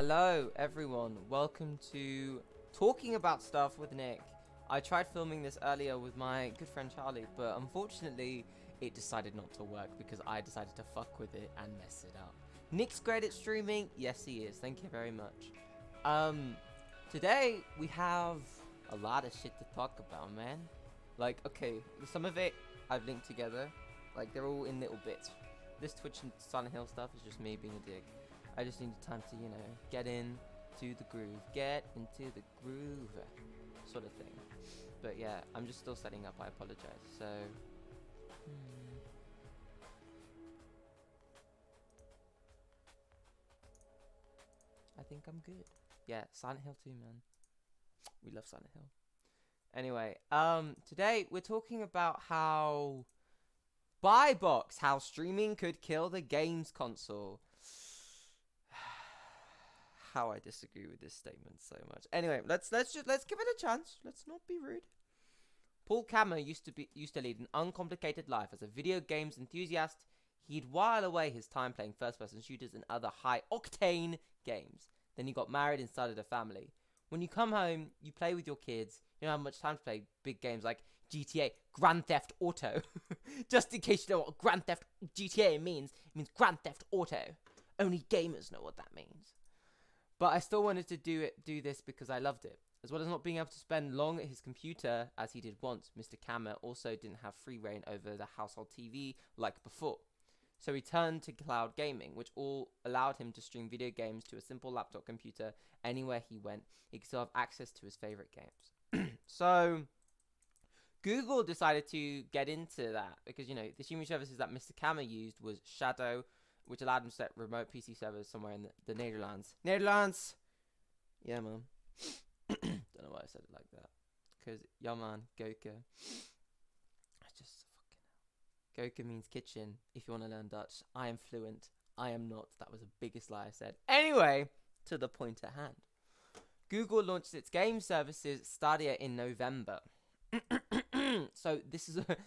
Hello, everyone. Welcome to Talking About Stuff with Nick. I tried filming this earlier with my good friend Charlie, but unfortunately, it decided not to work because I decided to fuck with it and mess it up. Nick's great at streaming. Yes, he is. Thank you very much. Today we have a lot of shit to talk about, man. Like, okay, some of it I've linked together. Like, they're all in little bits. This Twitch and Silent Hill stuff is just me being a dick. I just needed time to, get in to the groove. Get into the groove. Sort of thing. But yeah, I'm just still setting up. I apologize. So, I think I'm good. Yeah, Silent Hill 2, man. We love Silent Hill. Anyway, today we're talking about how buy box, how streaming could kill the games console. How I disagree with this statement so much. Anyway, let's give it a chance. Let's not be rude. Paul Kammer used to lead an uncomplicated life as a video games enthusiast. He'd while away his time playing first-person shooters and other high-octane games. Then he got married and started a family. When you come home, you play with your kids. You don't have much time to play big games like GTA, Grand Theft Auto. Just in case you know what Grand Theft GTA means, it means Grand Theft Auto. Only gamers know what that means. But I still wanted to do this because I loved it. As well as not being able to spend long at his computer as he did once, Mr. Kammer also didn't have free reign over the household TV like before. So he turned to cloud gaming, which all allowed him to stream video games to a simple laptop computer anywhere he went. He could still have access to his favorite games. So Google decided to get into that because, the streaming services that Mr. Kammer used was Shadow, which allowed him to set remote PC servers somewhere in the Netherlands. Netherlands! Yeah, man. Don't know why I said it like that. Because, yeah, man, Goka. I just fucking Goka means kitchen, if you want to learn Dutch. I am fluent. I am not. That was the biggest lie I said. Anyway, to the point at hand. Google launched its game services Stadia in November. So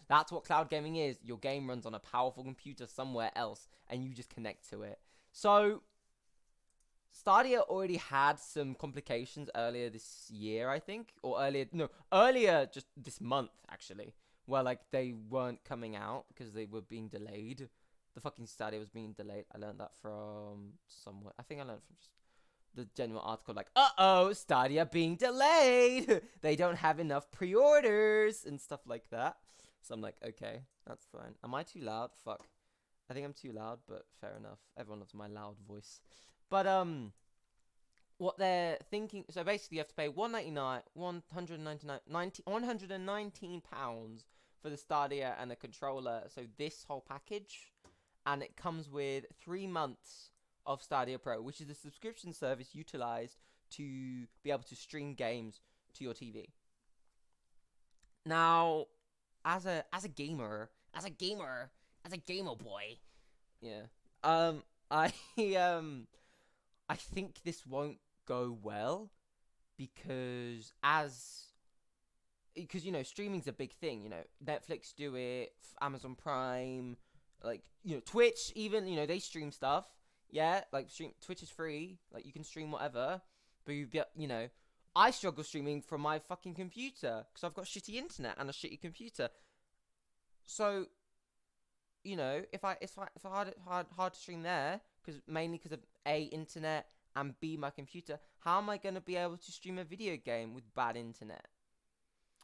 that's what cloud gaming is. Your game runs on a powerful computer somewhere else and you just connect to it. So Stadia already had some complications earlier this year, I think, or earlier just this month actually, where like they weren't coming out because they were being delayed. The fucking Stadia was being delayed. I learned that from somewhere. I think I learned from just the general article, like, uh-oh, Stadia being delayed. They don't have enough pre-orders and stuff like that. So I'm like, okay, that's fine. Am I too loud? Fuck. I think I'm too loud, but fair enough. Everyone loves my loud voice. But, what they're thinking, so basically you have to pay £119 for the Stadia and the controller. So this whole package, and it comes with 3 months of Stadia Pro, which is a subscription service utilized to be able to stream games to your TV. Now, as a gamer boy, yeah, I I think this won't go well because streaming's a big thing. Netflix do it, Amazon Prime, like Twitch even. They stream stuff. Yeah, like Twitch is free. Like you can stream whatever, but you get I struggle streaming from my fucking computer because I've got shitty internet and a shitty computer. So, if it's hard to stream there mainly because of A, internet, and B, my computer, how am I going to be able to stream a video game with bad internet?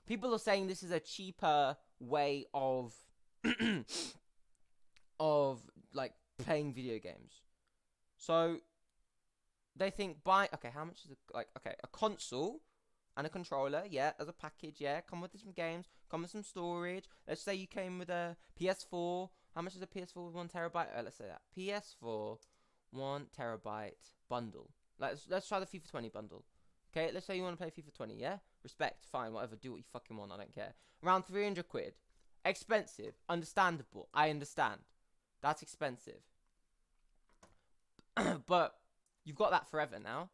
People are saying this is a cheaper way of of like playing video games. So they think how much is a console and a controller, yeah, as a package, yeah, come with some games, come with some storage. Let's say you came with a PS4. How much is a PS4 with 1 terabyte? Let's say that PS4 1 terabyte bundle. Let's try the FIFA 20 bundle. Okay, let's say you want to play FIFA 20, yeah? Respect, fine, whatever, do what you fucking want, I don't care. Around 300 quid. Expensive, understandable, I understand. That's expensive. But you've got that forever now.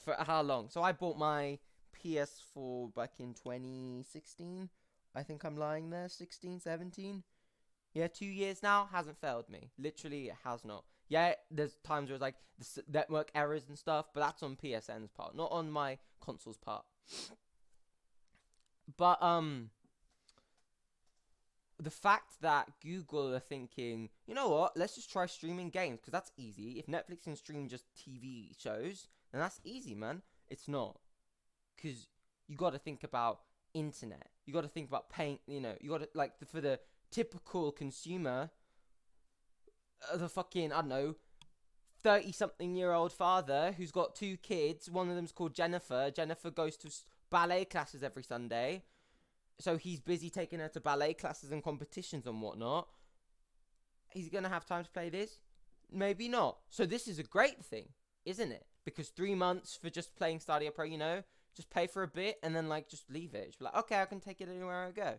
For how long? So I bought my PS4 back in 2016. I think I'm lying there. 16, 17. Yeah, 2 years now. Hasn't failed me. Literally, it has not. Yeah, there's times where it's like the network errors and stuff, but that's on PSN's part, not on my console's part. But the fact that Google are thinking, you know what, let's just try streaming games because that's easy. If Netflix can stream just TV shows, then that's easy, man. It's not, because you got to think about internet. You got to think about paying. You know, you got to like for the typical consumer, the fucking, I don't know, 30-something-year-old father who's got 2 kids. One of them's called Jennifer. Jennifer goes to ballet classes every Sunday. So he's busy taking her to ballet classes and competitions and whatnot. He's going to have time to play this? Maybe not. So this is a great thing, isn't it? Because 3 months for just playing Stadia Pro, you know, just pay for a bit and then like just leave it. Just be like, okay, I can take it anywhere I go.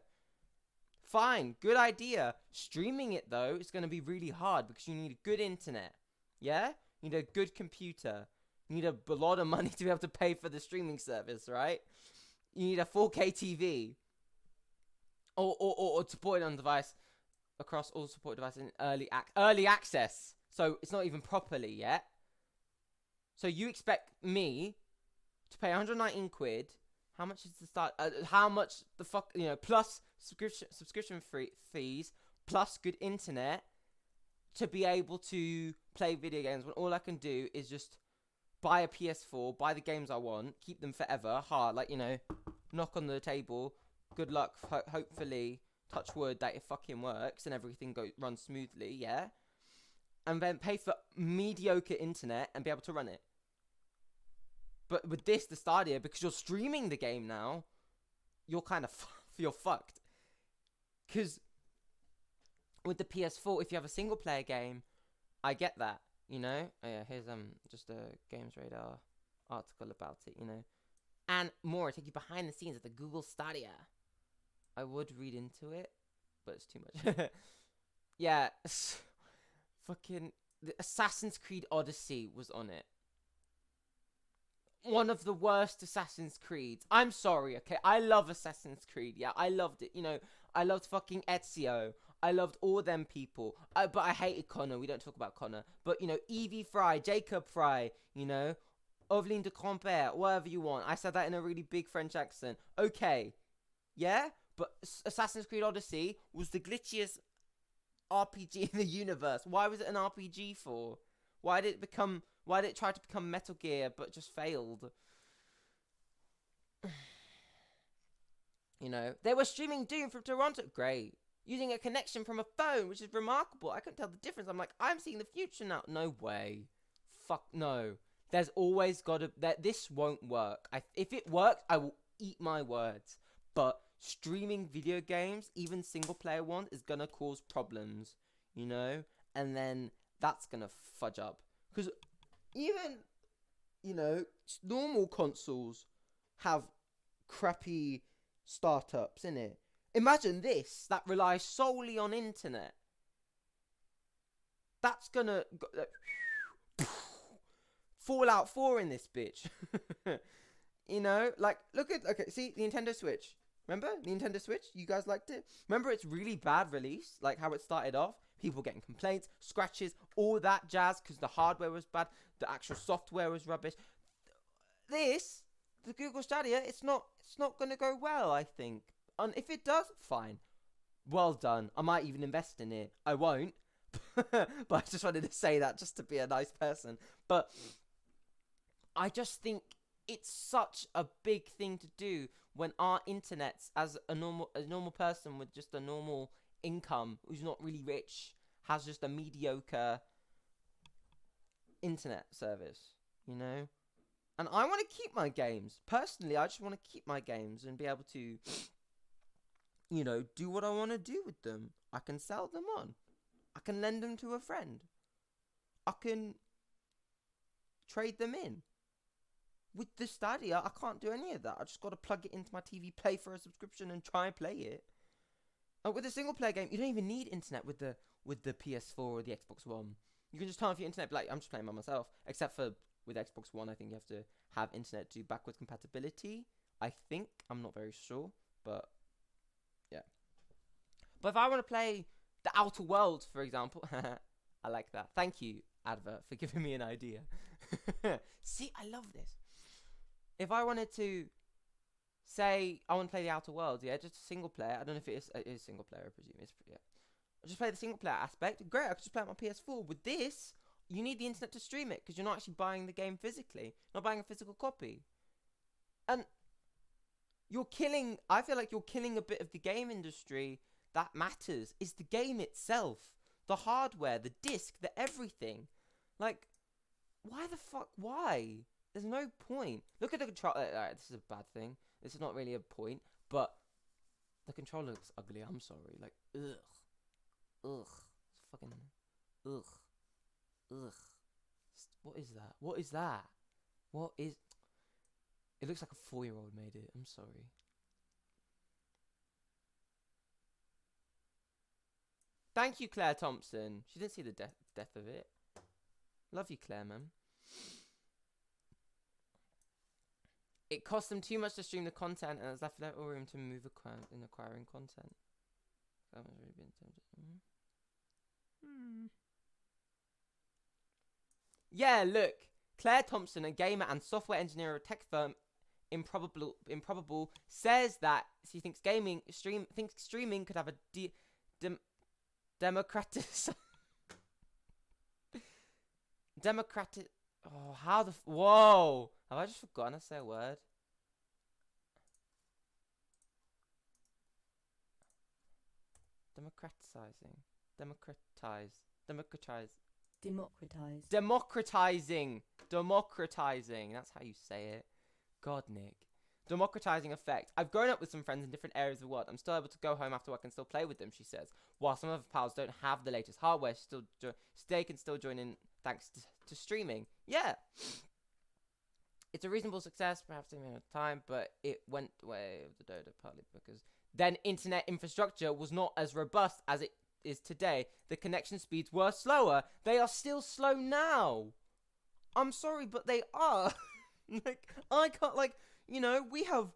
Fine, good idea. Streaming it though is going to be really hard because you need a good internet. Yeah? You need a good computer. You need a lot of money to be able to pay for the streaming service, right? You need a 4K TV. Or supported on device across all supported devices in early access. So it's not even properly yet. So you expect me to pay 119 quid? How much is the start? How much the fuck, you know, plus subscription fees, plus good internet to be able to play video games when all I can do is just buy a PS4, buy the games I want, keep them forever, hard, like, you know, knock on the table. Good luck, hopefully, touch wood, that it fucking works and everything runs smoothly, yeah? And then pay for mediocre internet and be able to run it. But with this, the Stadia, because you're streaming the game now, you're kind of you're fucked. Because with the PS4, if you have a single player game, I get that, you know? Oh yeah, here's just a Games Radar article about it, you know? And more, I take you behind the scenes of the Google Stadia. I would read into it, but it's too much. Yeah, fucking the Assassin's Creed Odyssey was on it. One of the worst Assassin's Creeds. I'm sorry, okay? I love Assassin's Creed, yeah? I loved it, you know? I loved fucking Ezio. I loved all them people. But I hated Connor. We don't talk about Connor. But, you know, Evie Fry, Jacob Fry, you know? Oveline de Compere, whatever you want. I said that in a really big French accent. Okay. Yeah? But Assassin's Creed Odyssey was the glitchiest RPG in the universe. Why was it an RPG for? Why did it try to become Metal Gear but just failed? You know, they were streaming Doom from Toronto. Great. Using a connection from a phone, which is remarkable. I couldn't tell the difference. I'm like, I'm seeing the future now. No way. Fuck no. There's always got to... This won't work. If it works, I will eat my words. But streaming video games, even single-player ones, is going to cause problems. You know? And then that's going to fudge up. Because even, you know, normal consoles have crappy startups, innit? Imagine this, that relies solely on internet. That's gonna... Fallout 4 in this bitch. You know? Like, look at... Okay, see, the Nintendo Switch. Remember? The Nintendo Switch? You guys liked it? Remember its really bad release? Like, how it started off? People getting complaints, scratches, all that jazz, because the hardware was bad, the actual software was rubbish. This, the Google Stadia, it's not gonna go well, I think. And if it does, fine. Well done. I might even invest in it. I won't. But I just wanted to say that just to be a nice person. But I just think it's such a big thing to do when our internets, as a normal person with just a normal income, who's not really rich, has just a mediocre internet service, you know? And I want to keep my games. Personally, I just want to keep my games and be able to, you know, do what I want to do with them. I can sell them on. I can lend them to a friend. I can trade them in. With the Stadia, I can't do any of that. I just got to plug it into my TV, pay for a subscription, and try and play it. And with a single player game, you don't even need internet with the PS4 or the Xbox One. You can just turn off your internet, be like, I'm just playing by myself. Except for with Xbox One, I think you have to have internet to backwards compatibility. I think. I'm not very sure. But, yeah. But if I want to play The Outer Worlds, for example, I like that. Thank you. advert for giving me an idea. See, I love this. If I wanted to say I want to play the Outer Worlds, yeah, just a single player. I don't know if it is single player. I presume it's yeah. I just play the single player aspect. Great, I could just play it on my PS4. With this, you need the internet to stream it because you're not actually buying the game physically, not buying a physical copy, and you're killing. I feel like you're killing a bit of the game industry. That matters is the game itself, the hardware, the disc, the everything. Like, why the fuck? Why? There's no point. Look at the control. Alright, this is a bad thing. This is not really a point, but the controller looks ugly. I'm sorry. Like, ugh. It's fucking, ugh. What is that? What is that? What is? It looks like a 4-year-old made it. I'm sorry. Thank you, Claire Thompson. She didn't see the death of it. Love you, Claire, man. It cost them too much to stream the content, and has left little room to move in acquiring content. That was really been Yeah, look, Claire Thompson, a gamer and software engineer at a tech firm, Improbable, says that she thinks streaming could have a democratic. Oh, how the whoa! Have I just forgotten to say a word? Democratizing. That's how you say it. God, Nick. Democratizing effect. I've grown up with some friends in different areas of the world. I'm still able to go home after work and still play with them, she says. While some of her pals don't have the latest hardware, they can still join in thanks to streaming. Yeah. It's a reasonable success, perhaps in a time, but it went way of the dodo partly because then internet infrastructure was not as robust as it is today. The connection speeds were slower. They are still slow now. I'm sorry, but they are. Like, I can't, like, we have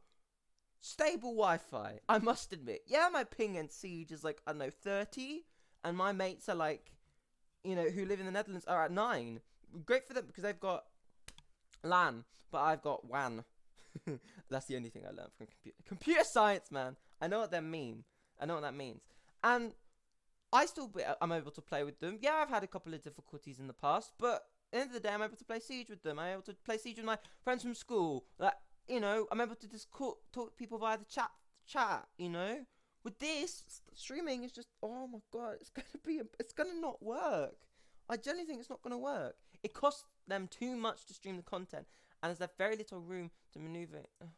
stable Wi-Fi, I must admit. Yeah, my ping and Siege is like, I don't know, 30, and my mates are like, who live in the Netherlands are at 9. Great for them because they've got LAN, but I've got WAN. That's the only thing I learned from computer science, man. I know what that means. And I'm able to play with them. Yeah, I've had a couple of difficulties in the past, but at the end of the day, I'm able to play Siege with them. I'm able to play Siege with my friends from school. Like, I'm able to just talk to people via the chat. With this streaming is just, oh my god, it's gonna not work. I genuinely think it's not gonna work. It costs them too much to stream the content, and there's very little room to maneuver. What?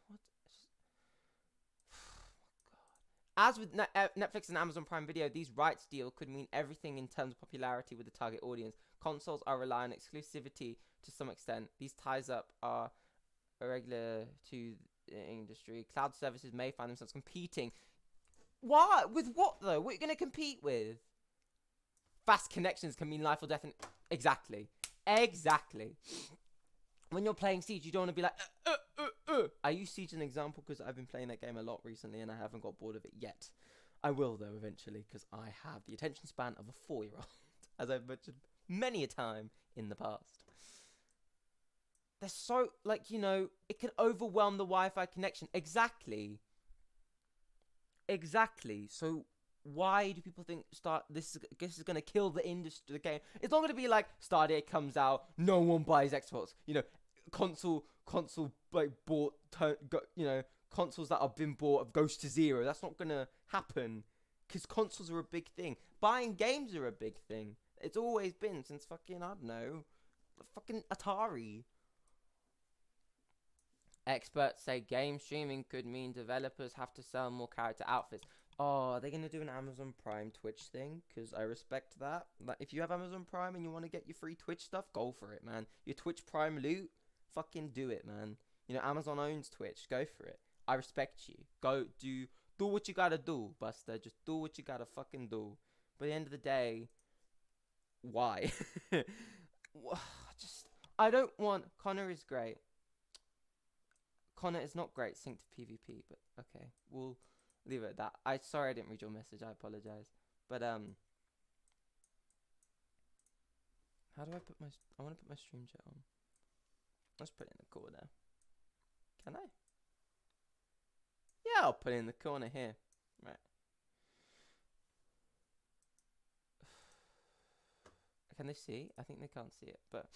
As with Netflix and Amazon Prime Video, these rights deal could mean everything in terms of popularity with the target audience. Consoles are relying on exclusivity to some extent. These ties up are irregular to the industry. Cloud services may find themselves competing. What? With what, though? What are you going to compete with? Fast connections can mean life or death. Exactly. When you're playing Siege, you don't want to be like, I use Siege as an example because I've been playing that game a lot recently and I haven't got bored of it yet. I will, though, eventually, because I have the attention span of a 4-year-old, as I've mentioned many a time in the past. They're so, it can overwhelm the Wi-Fi connection. Exactly. So why do people think this is going to kill the industry, the game? It's not going to be like Starday comes out, no one buys Xbox. Console like bought, consoles that have been bought goes to zero. That's not going to happen because consoles are a big thing. Buying games are a big thing. It's always been since fucking, I don't know, fucking Atari. Experts say game streaming could mean developers have to sell more character outfits. Oh, are they going to do an Amazon Prime Twitch thing? Because I respect that. Like, if you have Amazon Prime and you want to get your free Twitch stuff, go for it, man. Your Twitch Prime loot, fucking do it, man. Amazon owns Twitch. Go for it. I respect you. Go do what you gotta do, Buster. Just do what you gotta fucking do. But at the end of the day, why? I don't want... Connor is great. Connor is not great synced to PvP, but okay. We'll leave it at that. Sorry I didn't read your message. I apologize. But, How do I put my... I want to put my stream chat on. Let's put it in the corner. Can I? Yeah, I'll put it in the corner here. Right. Can they see? I think they can't see it, but...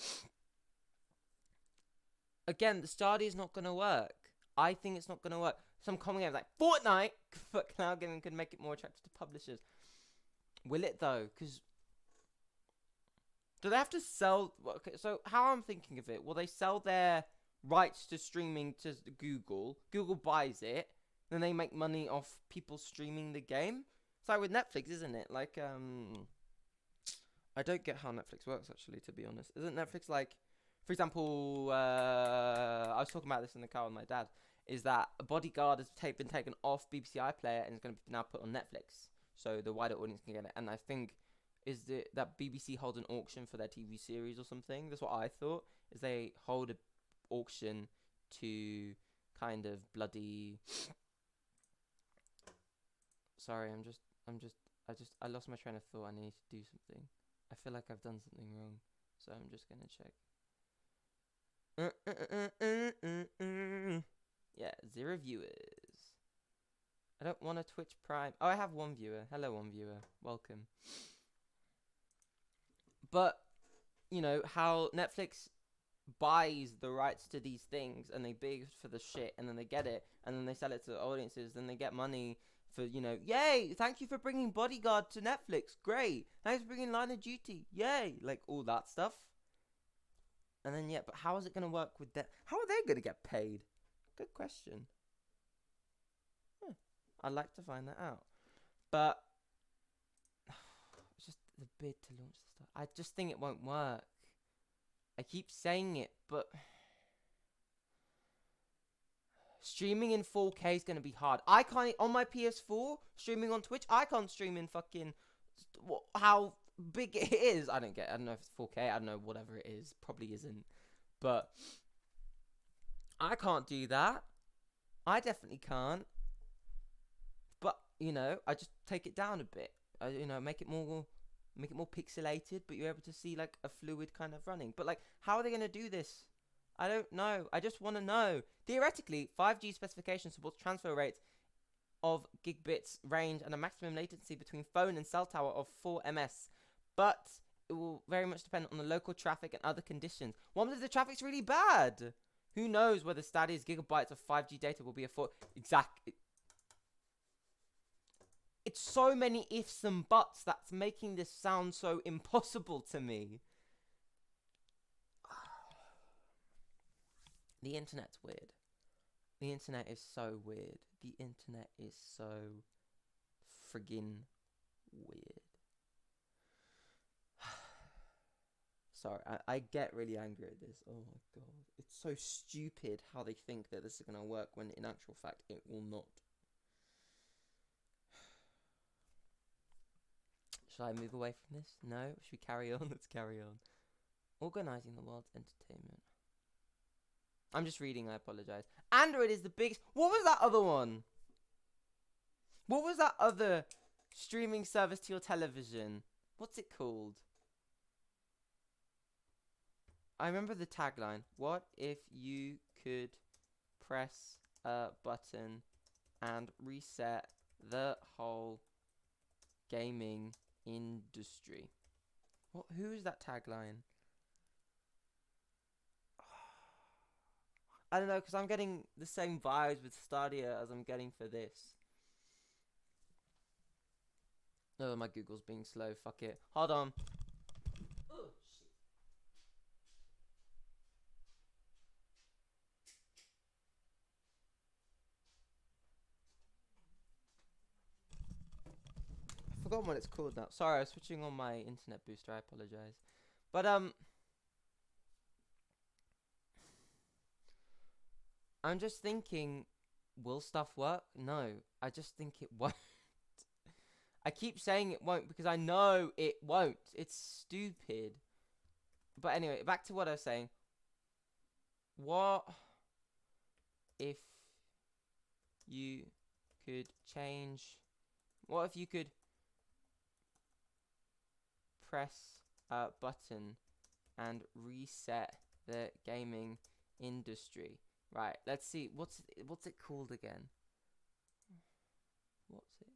Again, the Stadia is not going to work. I think it's not going to work. Some common games like Fortnite for cloud gaming could make it more attractive to publishers. Will it though? Because do they have to sell? Okay, so how I'm thinking of it, will they sell their rights to streaming to Google? Google buys it, then they make money off people streaming the game. It's like with Netflix, isn't it? Like I don't get how Netflix works actually, to be honest. Isn't Netflix like, for example, I was talking about this in the car with my dad. Is that Bodyguard has been taken off BBC iPlayer and is going to be now put on Netflix, so the wider audience can get it. And I think that BBC holds an auction for their TV series or something. That's what I thought. Is they hold an auction to kind of bloody. Sorry, I lost my train of thought. I need to do something. I feel like I've done something wrong, so I'm just gonna check. Yeah, 0 viewers. I don't want a Twitch Prime. Oh, I have 1 viewer. Hello, 1 viewer. Welcome. But, you know, how Netflix buys the rights to these things and they bid for the shit and then they get it and then they sell it to the audiences, then they get money for, you know, yay, thank you for bringing Bodyguard to Netflix. Great. Thanks for bringing Line of Duty. Yay. Like, all that stuff. And then, yeah, but how is it going to work with that? How are they going to get paid? Good question. I'd like to find that out. But it's just the bid to launch the stuff. I just think it won't work. I keep saying it, but streaming in 4K is going to be hard. I can't, on my PS4, streaming on Twitch, I can't stream in fucking, how big it is. I don't know if it's 4K. I don't know, whatever it is. Probably isn't. But I can't do that. I definitely can't. But, you know, I just take it down a bit. You know, make it more pixelated, but you're able to see like a fluid kind of running. But like, how are they going to do this? I don't know. I just want to know. Theoretically, 5G specification supports transfer rates of gigabits range and a maximum latency between phone and cell tower of 4 ms. But it will very much depend on the local traffic and other conditions. What if the traffic's really bad? Who knows whether Stadia's gigabytes of 5G data will be It's so many ifs and buts that's making this sound so impossible to me. The internet's weird. The internet is so weird. The internet is so friggin' weird. Sorry, I get really angry at this. Oh my god. It's so stupid how they think that this is going to work when in actual fact it will not. Should I move away from this? No? Should we carry on? Let's carry on. Organising the world's entertainment. I'm just reading, I apologise. Android is the biggest... What was that other one? What was that other streaming service to your television? What's it called? I remember the tagline. What if you could press a button and reset the whole gaming industry? What? Who is that tagline? I don't know, because I'm getting the same vibes with Stadia as I'm getting for this. Oh, my Google's being slow. Fuck it. Hold on. Oh, shit. I forgot what it's called now. Sorry, I was switching on my internet booster. I apologize. But, I'm just thinking, will stuff work? No, I just think it won't. I keep saying it won't because I know it won't. It's stupid. But anyway, back to what I was saying. What if you could change... What if you could press a button and reset the gaming industry. Right, let's see. What's it called again? What's it?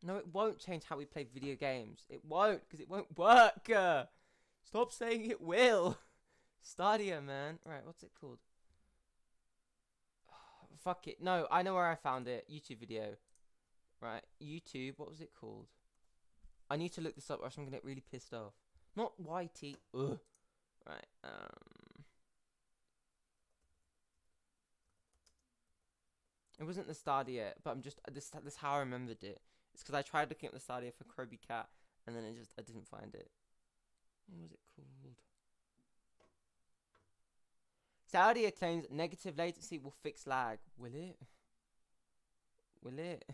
No, it won't change how we play video games. It won't, because it won't work. Stop saying it will. Stadia, man. Right, what's it called? Fuck it. No, I know where I found it. YouTube video. Right, YouTube. What was it called? I need to look this up or else I'm gonna get really pissed off. Not YT. Ugh. Right. It wasn't the Stadia, but I'm just this is how I remembered it. It's because I tried looking up the Stadia for Kirby Cat, and then I didn't find it. What was it called? Stadia claims negative latency will fix lag. Will it? Will it?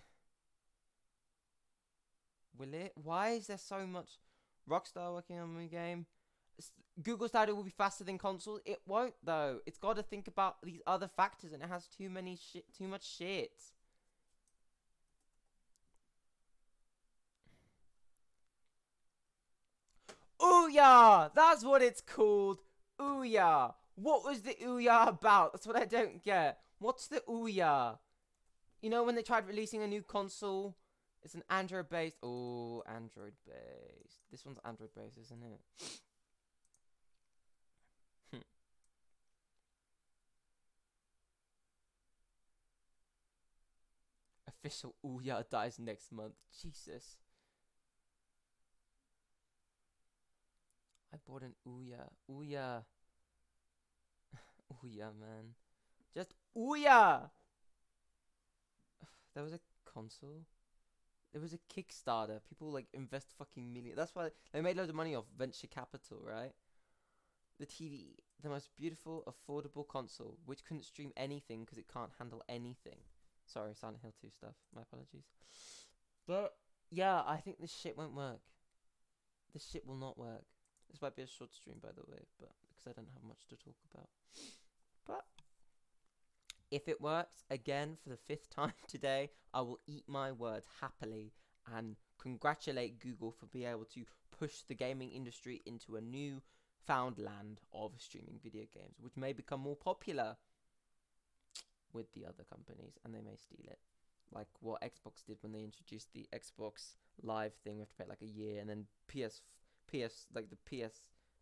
Will it? Why is there so much Rockstar working on the game? Google Stadia will be faster than consoles. It won't though. It's got to think about these other factors, and it has too much shit. Ouya! That's what it's called. Ouya. What was the Ouya about? That's what I don't get. What's the Ouya? You know when they tried releasing a new console? It's an Android-based. Oh, Android-based. This one's Android-based, isn't it? Official Ouya dies next month. Jesus. I bought an Ouya. Ouya. Ouya, man. Just Ouya! There was a console. There was a Kickstarter. People like invest fucking millions. That's why they made loads of money off venture capital, right? The TV, the most beautiful, affordable console, which couldn't stream anything because it can't handle anything. Sorry, Silent Hill 2 stuff. My apologies. But yeah, I think this shit won't work. This shit will not work. This might be a short stream, by the way, but because I don't have much to talk about. But if it works again for the 5th time today, I will eat my words happily and congratulate Google for being able to push the gaming industry into a new found land of streaming video games, which may become more popular with the other companies, and they may steal it. Like what Xbox did when they introduced the Xbox Live thing. We have to pay like a year, and then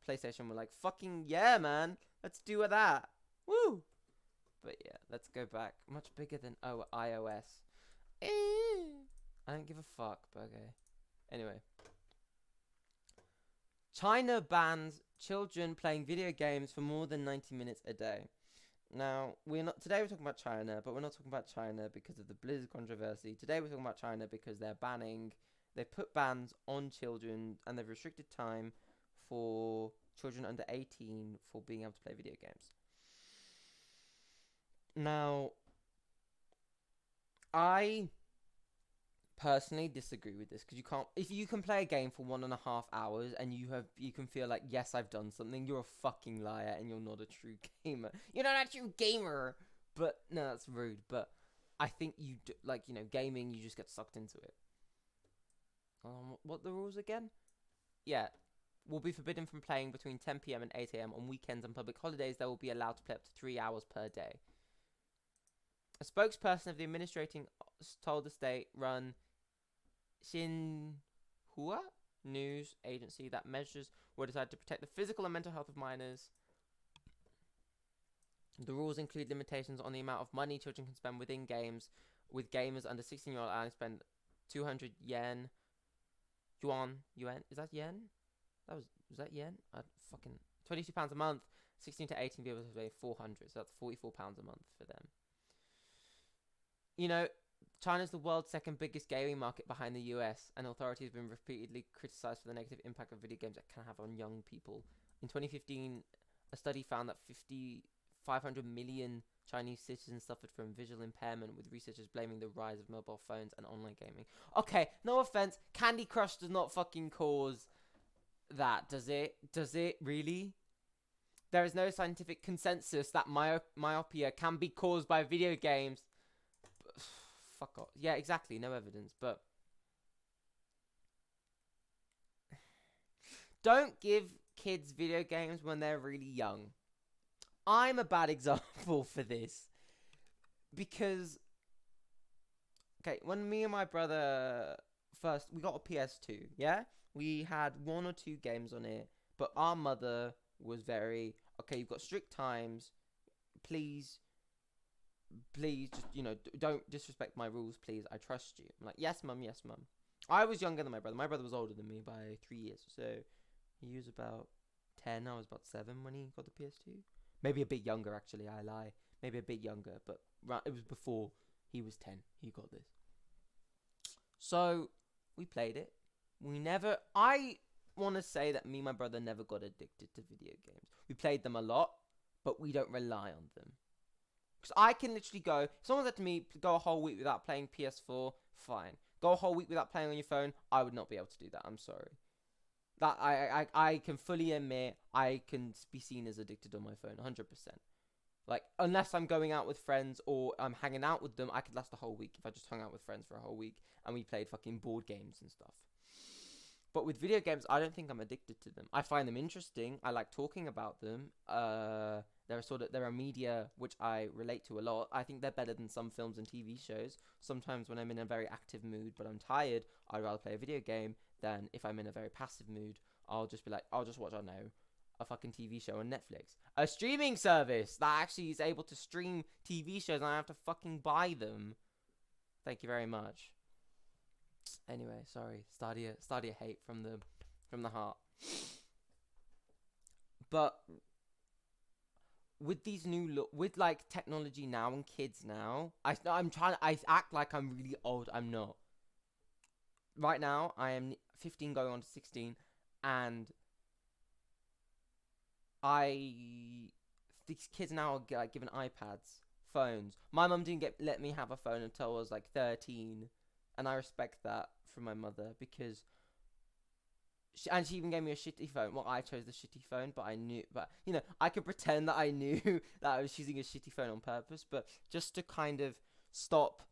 PlayStation were like, fucking yeah, man, let's do that. Woo! But yeah, let's go back. Much bigger than iOS. I don't give a fuck, but okay. Anyway. China bans children playing video games for more than 90 minutes a day. Now, today we're talking about China, but we're not talking about China because of the Blizzard controversy. Today we're talking about China because they put bans on children, and they've restricted time for children under 18 for being able to play video games. Now, I personally disagree with this because if you can play a game for 1.5 hours and you can feel like, yes, I've done something, you're a fucking liar and you're not a true gamer. You're not a true gamer. But no, that's rude. But I think gaming, you just get sucked into it. What are the rules again? Yeah. Will be forbidden from playing between 10 p.m. and 8 a.m. on weekends and public holidays. They will be allowed to play up to 3 hours per day. A spokesperson of the administrating told the state-run Xinhua news agency that measures were decided to protect the physical and mental health of minors. The rules include limitations on the amount of money children can spend within games, with gamers under 16-year-old allowed to spend 200 yuan. Is that yen? Was that yen? Fucking £22 a month. 16 to 18 people pay 400, so that's £44 a month for them. You know, China's the world's second biggest gaming market behind the US, and authorities have been repeatedly criticized for the negative impact of video games that can have on young people. In 2015, a study found that 500 million Chinese citizens suffered from visual impairment, with researchers blaming the rise of mobile phones and online gaming. Okay, no offense, Candy Crush does not fucking cause that, does it? Does it really? There is no scientific consensus that myopia can be caused by video games. fuck off. Yeah, exactly. No evidence. But don't give kids video games when they're really young. I'm a bad example for this because okay, when me and my brother first we got a PS2, yeah? We had one or two games on it, but our mother was very okay, you've got strict times. Please just don't disrespect my rules, please. I trust you. I'm like, yes, mum, yes, mum. I was younger than my brother. My brother was older than me by 3 years. So he was about 10, I was about 7 when he got the PS2. Maybe a bit younger, actually, I lie. Maybe a bit younger, but it was before he was 10. He got this. So we played it. I want to say that me and my brother never got addicted to video games. We played them a lot, but we don't rely on them. Because I can literally go, if someone said to me, go a whole week without playing PS4, fine. Go a whole week without playing on your phone, I would not be able to do that. I'm sorry. That I can fully admit I can be seen as addicted on my phone, 100%. Like, unless I'm going out with friends or I'm hanging out with them, I could last a whole week if I just hung out with friends for a whole week and we played fucking board games and stuff. But with video games, I don't think I'm addicted to them. I find them interesting. I like talking about them. They're a media which I relate to a lot. I think they're better than some films and TV shows. Sometimes when I'm in a very active mood but I'm tired, I'd rather play a video game than if I'm in a very passive mood. I'll just be like, I'll just watch, I don't know, a fucking TV show on Netflix. A streaming service that actually is able to stream TV shows and I have to fucking buy them. Thank you very much. Anyway, sorry. Stadia hate from the heart. But with these with like technology now and kids now, I act like I'm really old. I'm not. Right now, I am 15 going on to 16 and these kids now are like given iPads, phones. My mum didn't let me have a phone until I was like 13, and I respect that from my mother because she even gave me a shitty phone. Well, I chose the shitty phone, but I could pretend that I knew that I was choosing a shitty phone on purpose, but just to kind of stop,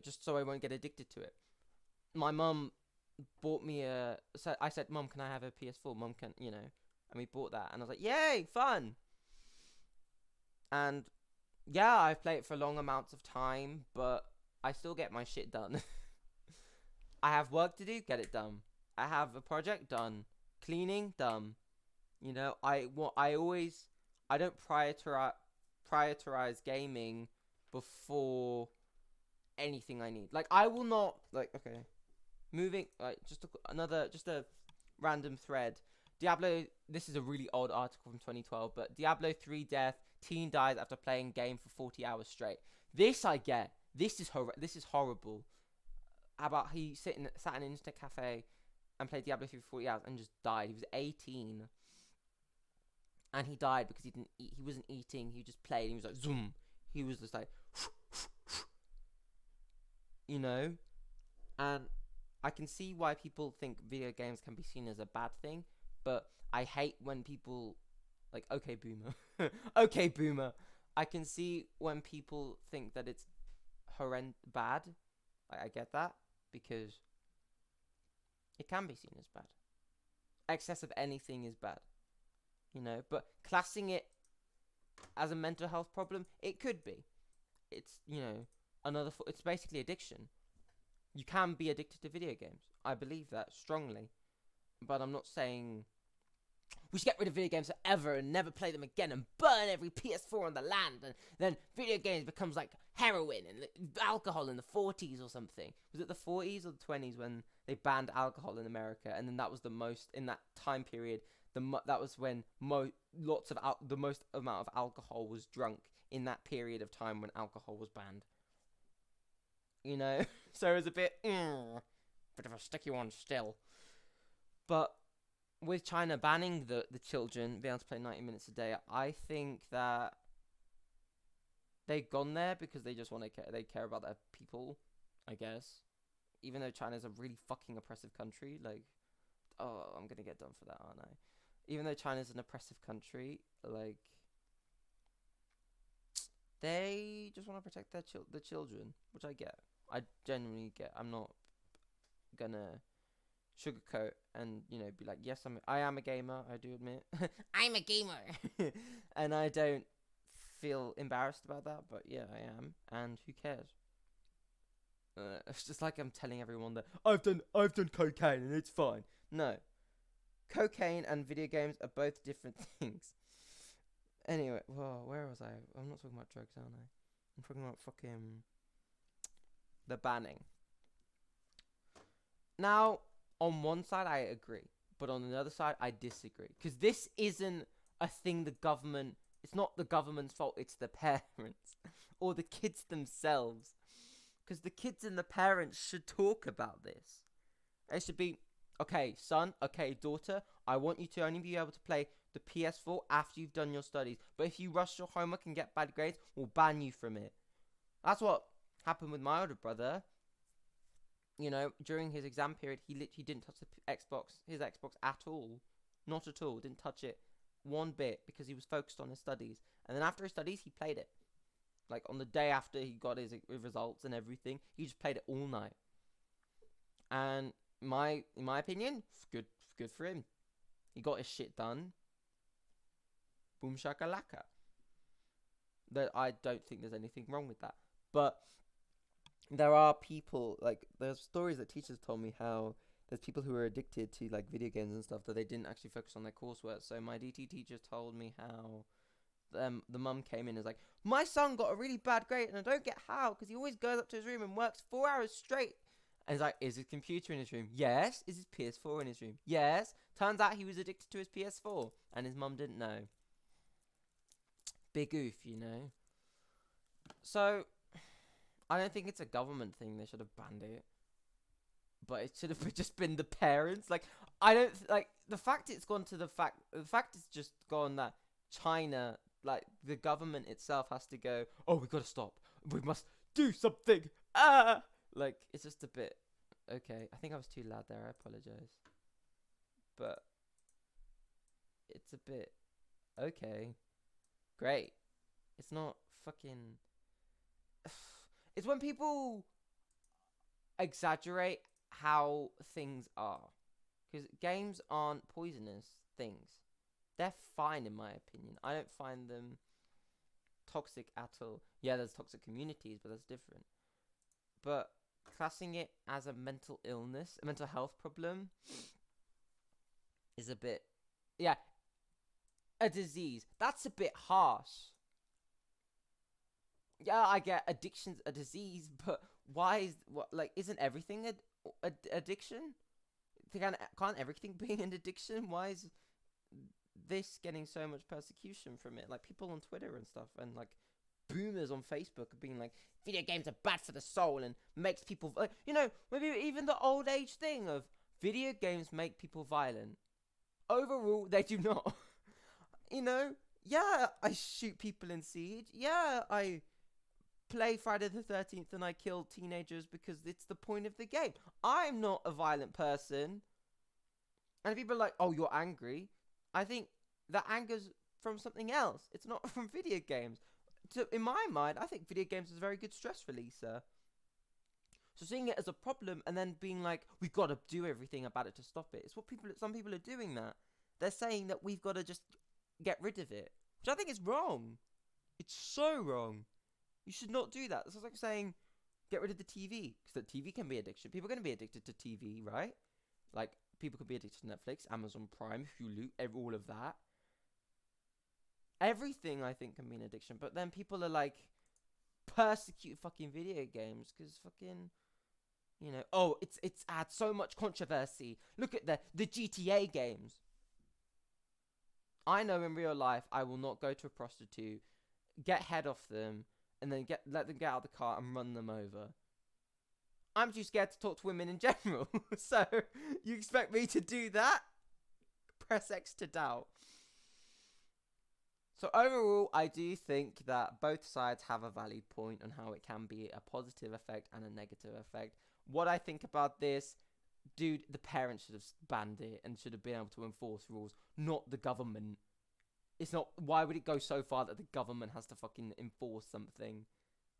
just so I won't get addicted to it. My mum bought me so I said, Mum, can I have a PS4? Mum can, and we bought that, and I was like, yay, fun. And yeah, I've played it for long amounts of time, but I still get my shit done. I have work to do, get it done. I have a project done, cleaning done. I don't prioritize gaming before anything I need. Like, I will not, like, okay, moving, like, just a random thread. Diablo, this is a really old article from 2012, but Diablo 3 death, teen dies after playing game for 40 hours straight. This I get. This is horrible. How about he sat in an internet cafe and played Diablo 3 for 40 hours and just died. He was 18. And he died because he didn't eat. He wasn't eating. He just played. He was like, zoom. He was just like, And I can see why people think video games can be seen as a bad thing. But I hate when people, like, okay, boomer. Okay, boomer. I can see when people think that it's bad. I get that. Because it can be seen as bad. Excess of anything is bad. But classing it as a mental health problem, it could be. It's, it's basically addiction. You can be addicted to video games. I believe that strongly. But I'm not saying we should get rid of video games forever and never play them again and burn every PS4 on the land, and then video games becomes like heroin and alcohol in the 40s or something. Was it the 40s or the 20s when they banned alcohol in America? And then that was the most, in that time period, that was when the most amount of alcohol was drunk in that period of time when alcohol was banned. So it was a bit of a sticky one still. But with China banning the children being able to play 90 minutes a day, I think that they've gone there because they just want to they care about their people, I guess. Even though China's a really fucking oppressive country, like, oh, I'm gonna get done for that, aren't I? Even though China's an oppressive country, like, They just want to protect the children, which I get. I genuinely get. I'm not gonna sugarcoat and be like, yes, I am a gamer. I do admit, I'm a gamer, and I don't feel embarrassed about that. But yeah, I am, and who cares? It's just like I'm telling everyone that I've done cocaine and it's fine. No, cocaine and video games are both different things. Anyway, whoa, where was I? I'm not talking about drugs, aren't I? I'm talking about fucking the banning. Now, on one side, I agree, but on the other side, I disagree, because this isn't a thing the government. It's not the government's fault. It's the parents or the kids themselves, because the kids and the parents should talk about this. It should be, okay, son, okay, daughter, I want you to only be able to play the PS4 after you've done your studies. But if you rush your homework and get bad grades, we'll ban you from it. That's what happened with my older brother. During his exam period, he literally didn't touch his Xbox at all. Not at all. Didn't touch it one bit because he was focused on his studies. And then after his studies, he played it. Like on the day after he got his results and everything, he just played it all night. And in my opinion, good for him. He got his shit done. Boom shakalaka. That I don't think there's anything wrong with that. But there are people, like, there's stories that teachers told me how there's people who are addicted to like video games and stuff that they didn't actually focus on their coursework. So my DT teacher told me how the mum came in and was like, my son got a really bad grade and I don't get how, because he always goes up to his room and works 4 hours straight. And he's like, is his computer in his room? Yes. Is his PS4 in his room? Yes. Turns out he was addicted to his PS4 and his mum didn't know. Big oof, So I don't think it's a government thing. They should have banned it. But it should have just been the parents. Like, I don't like the fact it's gone to the fact it's just gone that China, like the government itself, has to go, oh, we gotta stop. We must do something. Like, it's just a bit. Okay, I think I was too loud there. I apologize. But it's a bit. Okay. Great. It's not fucking. It's when people exaggerate how things are. Because games aren't poisonous things. They're fine in my opinion. I don't find them toxic at all. Yeah, there's toxic communities, but that's different. But classing it as a mental illness, a mental health problem, is a bit... Yeah, a disease. That's a bit harsh. Yeah, I get addiction's a disease, but why is... isn't everything addiction? Can't everything be an addiction? Why is this getting so much persecution from it? Like, people on Twitter and stuff, and like boomers on Facebook are being like, video games are bad for the soul and makes people maybe even the old age thing of video games make people violent. Overall, they do not. Yeah, I shoot people in Siege. Yeah, I play Friday the 13th and I kill teenagers because it's the point of the game. I'm not a violent person. And people are like, oh, you're angry. I think that anger's from something else. It's not from video games. So in my mind, I think video games is a very good stress releaser. So seeing it as a problem and then being like, we've got to do everything about it to stop it. It's what some people are doing that. They're saying that we've got to just get rid of it. Which I think is wrong. It's so wrong. You should not do that. It's like saying, get rid of the TV. Because the TV can be addiction. People are going to be addicted to TV, right? Like, people could be addicted to Netflix, Amazon Prime, Hulu, all of that. Everything, I think, can be an addiction. But then people are like, persecute fucking video games. Because fucking, oh, it's had so much controversy. Look at the GTA games. I know in real life, I will not go to a prostitute, get head off them, and then let them get out of the car and run them over. I'm too scared to talk to women in general. So, you expect me to do that? Press X to doubt. So overall, I do think that both sides have a valid point on how it can be a positive effect and a negative effect. What I think about this, dude, the parents should have banned it and should have been able to enforce rules, not the government. It's not. Why would it go so far that the government has to fucking enforce something?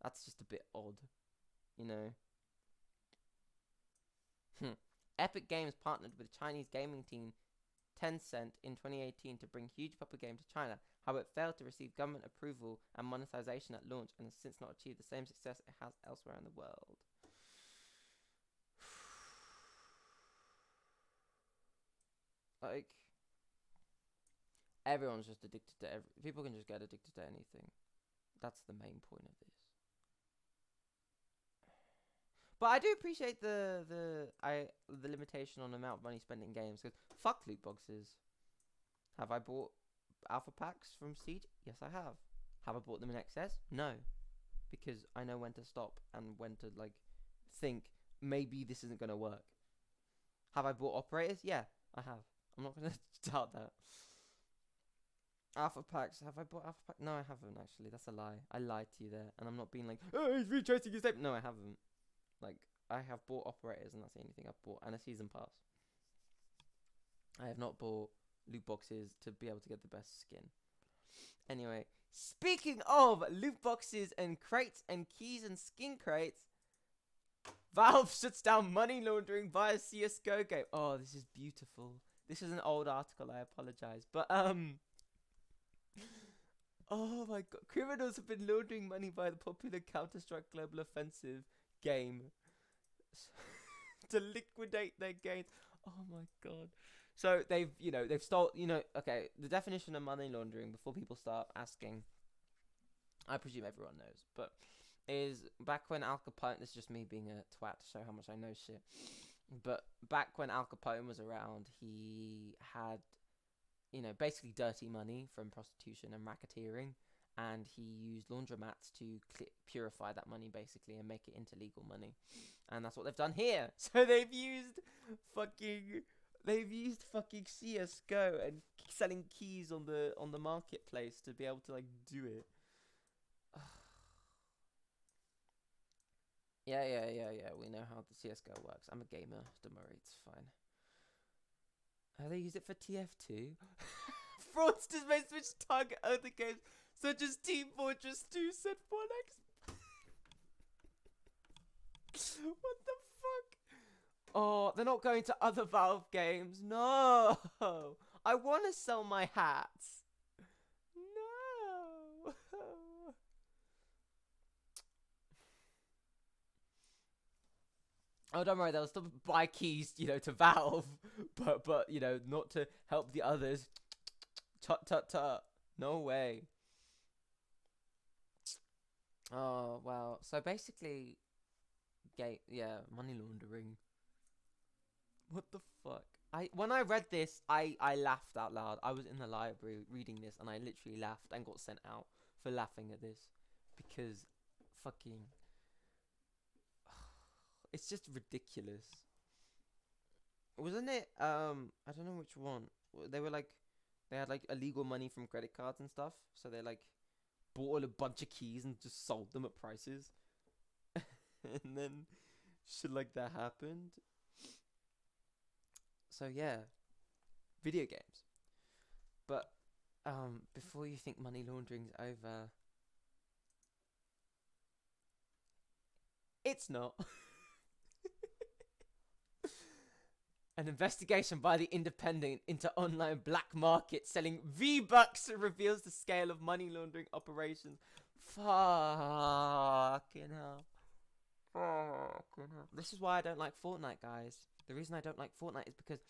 That's just a bit odd, you know. Epic Games partnered with Chinese gaming team Tencent in 2018 to bring huge puppet game to China. However, it failed to receive government approval and monetization at launch, and has since not achieved the same success it has elsewhere in the world. Like, everyone's just addicted to people can just get addicted to anything. That's the main point of this. But I do appreciate the limitation on the amount of money spent in games, because fuck loot boxes. Have I bought alpha packs from Siege? Yes, I have. Have I bought them in excess? No, because I know when to stop and when to like think maybe this isn't gonna work. Have I bought operators? Yeah, I have. I'm not gonna doubt that. Alpha packs. Have I bought alpha pack? No, I haven't actually. That's a lie. I lied to you there, and I'm not being like, oh, he's retracing his tape. No, I haven't. Like, I have bought operators, and that's the only thing I've bought, and a season pass. I have not bought loot boxes to be able to get the best skin. Anyway, speaking of loot boxes and crates and keys and skin crates, Valve shuts down money laundering via CS:GO game. Oh, this is beautiful. This is an old article. I apologize, but oh my god, criminals have been laundering money via the popular Counter-Strike Global Offensive game to liquidate their gains. Oh my god. So they've stole, okay, the definition of money laundering, before people start asking, I presume everyone knows, but is back when Al Capone, this is just me being a twat to show how much I know shit, but back when Al Capone was around, he had, basically dirty money from prostitution and racketeering, and he used laundromats to purify that money, basically, and make it into legal money. And that's what they've done here. So they've used fucking CS:GO and selling keys on the marketplace to be able to like do it. Yeah. We know how the CS:GO works. I'm a gamer. Don't worry, it's fine. They use it for TF2. Fraudsters may switch to target other games such as Team Fortress 2, said 1x. What the fuck? Oh, they're not going to other Valve games. No. I want to sell my hats. No. Oh, don't worry. They'll still buy keys, to Valve, but not to help the others. Tut tut tut. No way. Oh wow. So basically, money laundering. What the fuck? When I read this, I laughed out loud. I was in the library reading this, and I literally laughed and got sent out for laughing at this, because fucking, it's just ridiculous. Wasn't it? I don't know which one. They had like illegal money from credit cards and stuff, so they like bought a bunch of keys and just sold them at prices, and then shit like that happened. So yeah, video games. But before you think money laundering's over, it's not. An investigation by The Independent into online black market selling V-Bucks reveals the scale of money laundering operations. Fucking hell. Fucking hell. This is why I don't like Fortnite, guys. The reason I don't like Fortnite is because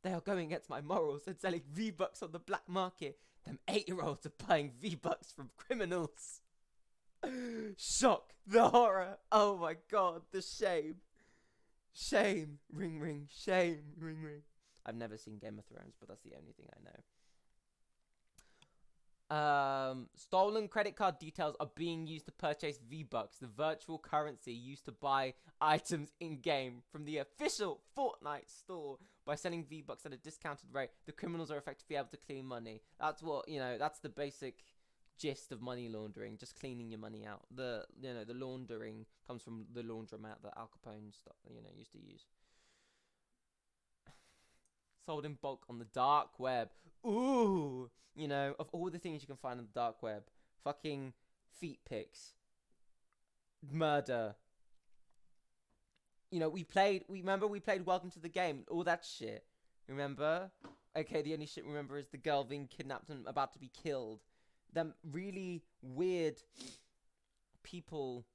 they are going against my morals and selling V-Bucks on the black market. Them 8-year-olds are buying V-Bucks from criminals. Shock. The horror. Oh my god. The shame. Shame. Ring ring. Shame. Ring ring. I've never seen Game of Thrones, but that's the only thing I know. Stolen credit card details are being used to purchase V-Bucks, the virtual currency used to buy items in-game from the official Fortnite store. By selling V-Bucks at a discounted rate, the criminals are effectively able to clean money. That's what, that's the basic gist of money laundering, just cleaning your money out. The laundering comes from the laundromat that Al Capone used to use. Sold in bulk on the dark web. ooh, you know, of all the things you can find on the dark web, fucking feet pics, murder. You know, remember we played Welcome to the Game, all that shit. Remember? Okay, the only shit remember is the girl being kidnapped and about to be killed. Them really weird people,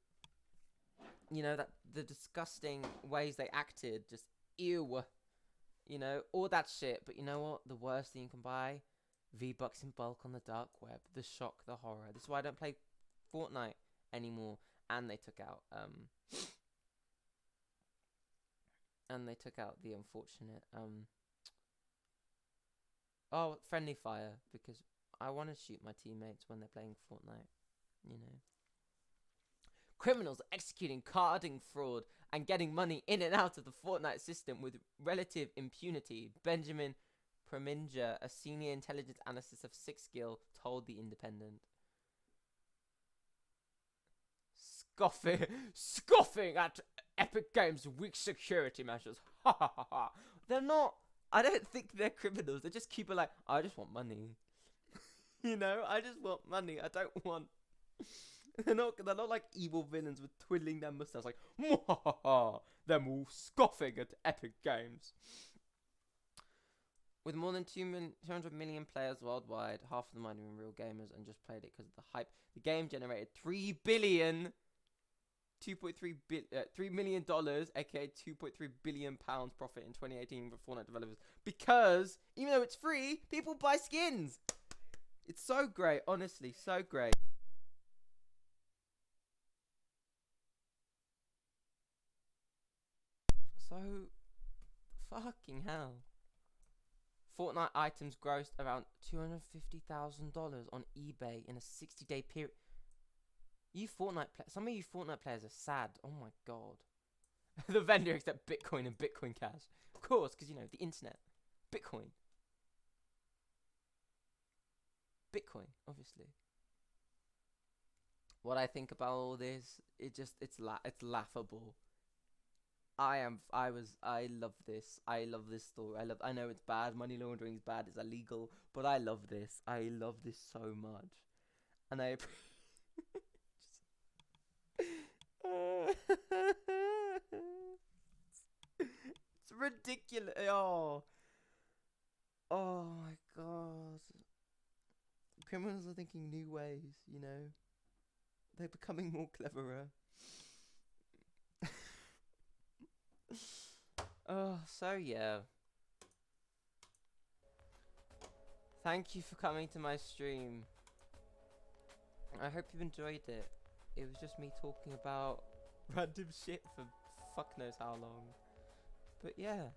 you know, that the disgusting ways they acted, just ew. You know, all that shit. But you know what? The worst thing you can buy? V-Bucks in bulk on the dark web. The shock, the horror. This is why I don't play Fortnite anymore. And they took out the unfortunate friendly fire, because I want to shoot my teammates when they're playing Fortnite, you know. Criminals are executing carding fraud and getting money in and out of the Fortnite system with relative impunity. Benjamin Preminger, a senior intelligence analyst of 6 Skill, told The Independent. Scoffing at Epic Games' weak security measures. Ha ha ha ha. They're not. I don't think they're criminals. They're just people like, I just want money. You know, I just want money. I don't want. They're not like evil villains with twiddling their mustaches like, mwahaha. Them all scoffing at Epic Games. With more than 200 million players worldwide, half of them aren't even real gamers and just played it because of the hype. The game generated $3 million, aka 2.3 billion pounds profit in 2018 for Fortnite developers. Because even though it's free, people buy skins. It's so great, honestly, so great. So fucking hell. Fortnite items grossed around $250,000 on eBay in a 60-day period. Some of you Fortnite players are sad. Oh my god. The vendor accepts Bitcoin and Bitcoin Cash. Of course, because, you know, the internet. Bitcoin, obviously. What I think about all this, it's laughable. I love this. I love this story. I know it's bad. Money laundering is bad. It's illegal. But I love this. I love this so much. And I it's ridiculous. Oh my god. Criminals are thinking new ways, you know. They're becoming more cleverer. Oh, so yeah. Thank you for coming to my stream. I hope you've enjoyed it. It was just me talking about random shit for fuck knows how long. But yeah.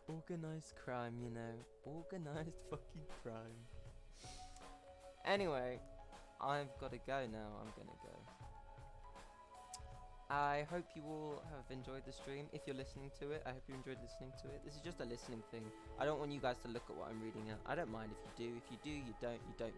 Organized crime, you know. Organized fucking crime. Anyway, I've got to go now. I'm gonna go. I hope you all have enjoyed the stream. If you're listening to it, I hope you enjoyed listening to it. This is just a listening thing. I don't want you guys to look at what I'm reading out. I don't mind if you do. If you do, you don't.